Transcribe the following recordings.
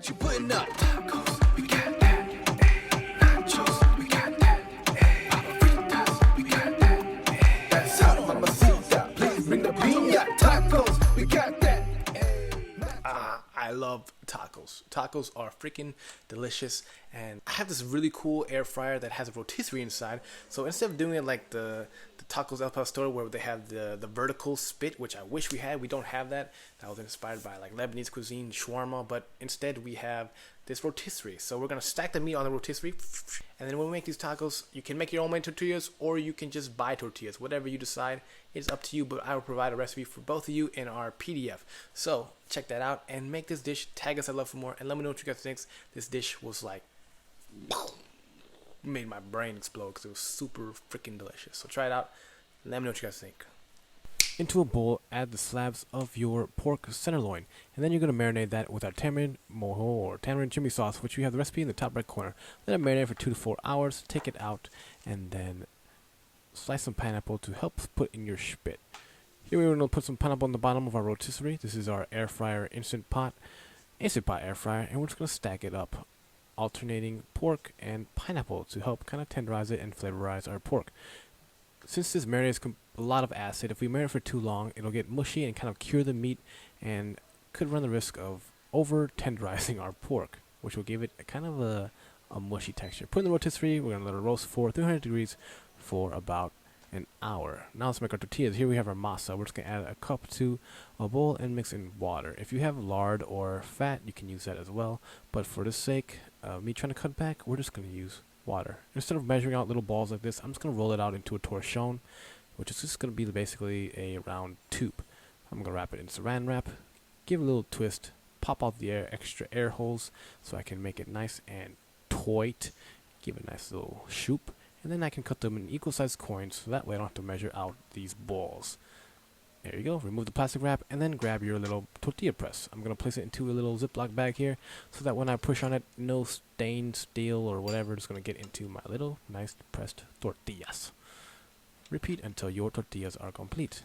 What you putting up? Tacos, we got that. Ay, nachos, we got that. Ay, papitas, we got that. Ay, that's hot, mamacita. Please bring the piña. Tacos, we got that. I love tacos. Tacos are freaking delicious, and I have this really cool air fryer that has a rotisserie inside. So instead of doing it like the tacos El Pastor where they have the vertical spit, which I wish we had, we don't have that. That was inspired by like Lebanese cuisine, shawarma, but instead we have this rotisserie. So we're gonna stack the meat on the rotisserie, and then when we make these tacos, you can make your own tortillas, or you can just buy tortillas. Whatever you decide, it's up to you. But I will provide a recipe for both of you in our PDF. So check that out and make this dish. Tag us at LoveFoodMore and let me know what you guys think. This dish was like made my brain explode because it was super freaking delicious. So try it out. Let me know what you guys think. Into a bowl, add the slabs of your pork tenderloin, and then you're going to marinate that with our tamarind mojo or tamarind chimney sauce, which we have the recipe in the top right corner. Let it marinate for 2 to 4 hours. Take it out and then slice some pineapple to help put in your spit. Here we're going to put some pineapple on the bottom of our rotisserie. This is our air fryer instant pot air fryer, and we're just going to stack it up, alternating pork and pineapple to help kind of tenderize it and flavorize our pork. Since this marinade is a lot of acid, if we marinate for too long, it'll get mushy and kind of cure the meat and could run the risk of over tenderizing our pork, which will give it a kind of a mushy texture. Put in the rotisserie, we're going to let it roast for 300 degrees for about an hour. Now let's make our tortillas. Here we have our masa. We're just going to add a cup to a bowl and mix in water. If you have lard or fat, you can use that as well. But for the sake of me trying to cut back, we're just going to use water. Instead of measuring out little balls like this, I'm just going to roll it out into a torchon, which is just going to be basically a round tube. I'm going to wrap it in saran wrap, give it a little twist, pop out the extra air holes so I can make it nice and tight, give it a nice little shoop, and then I can cut them in equal sized coins so that way I don't have to measure out these balls. There you go. Remove the plastic wrap and then grab your little tortilla press. I'm going to place it into a little Ziploc bag here so that when I push on it, no stained steel or whatever is going to get into my little nice pressed tortillas. Repeat until your tortillas are complete.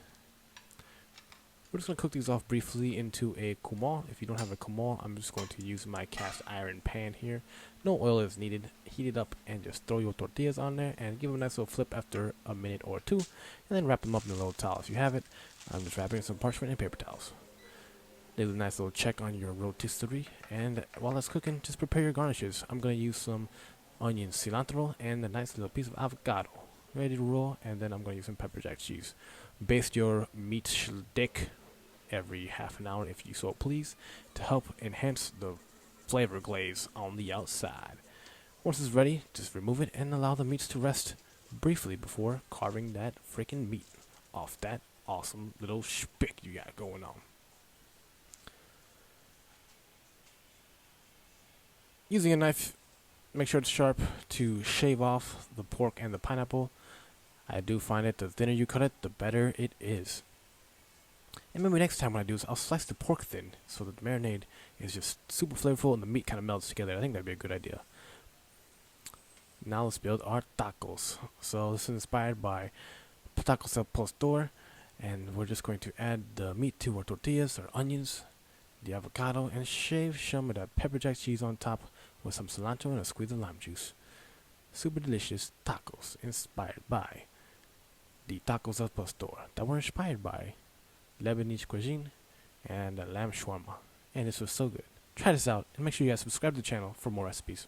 We're just going to cook these off briefly into a comal. If you don't have a comal, I'm just going to use my cast iron pan here. No oil is needed. Heat it up and just throw your tortillas on there and give them a nice little flip after a minute or two. And then wrap them up in a little towel if you have it. I'm just wrapping in some parchment and paper towels. Leave a nice little check on your rotisserie. And while that's cooking, just prepare your garnishes. I'm going to use some onion cilantro and a nice little piece of avocado. Ready to roll. And then I'm going to use some pepper jack cheese. Baste your meat stick every half an hour if you so please to help enhance the flavor glaze on the outside. Once it's ready, just remove it and allow the meats to rest briefly before carving that freaking meat off that awesome little spick you got going on. Using a knife, make sure it's sharp to shave off the pork and the pineapple. I do find it the thinner you cut it, the better it is. And maybe next time what I do is I'll slice the pork thin so that the marinade is just super flavorful and the meat kind of melts together. I think that'd be a good idea. Now let's build our tacos. So this is inspired by tacos al pastor, and we're just going to add the meat to our tortillas, our onions, the avocado, and shave some of that pepper jack cheese on top with some cilantro and a squeeze of lime juice. Super delicious tacos inspired by the tacos al pastor that were inspired by Lebanese cuisine and lamb shawarma. And this was so good. Try this out and make sure you guys subscribe to the channel for more recipes.